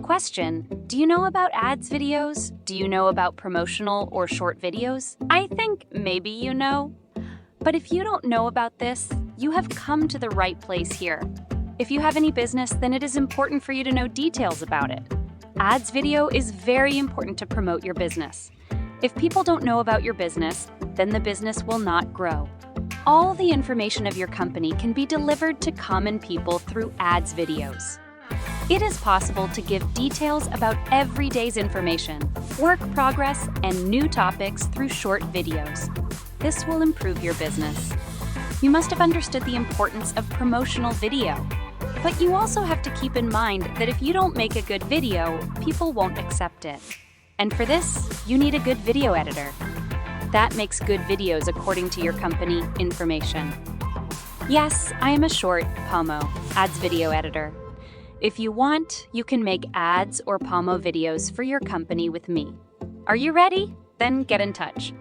Question: do you know about ads videos? Do you know about promotional or short videos? I think maybe you know. But if you don't know about this, you have come to the right place here. If you have any business, then it is important for you to know details about it. Ads video is very important to promote your business. If people don't know about your business, then the business will not grow. All the information of your company can be delivered to common people through ads videos. It is possible to give details about every day's information, work progress, and new topics through short videos. This will improve your business. You must have understood the importance of promotional video. But you also have to keep in mind that if you don't make a good video, people won't accept it. And for this, you need a good video editor. That makes good videos according to your company information. Yes, I am a short, Pomo, ads video editor. If you want, you can make ads or Pomo videos for your company with me. Are you ready? Then get in touch.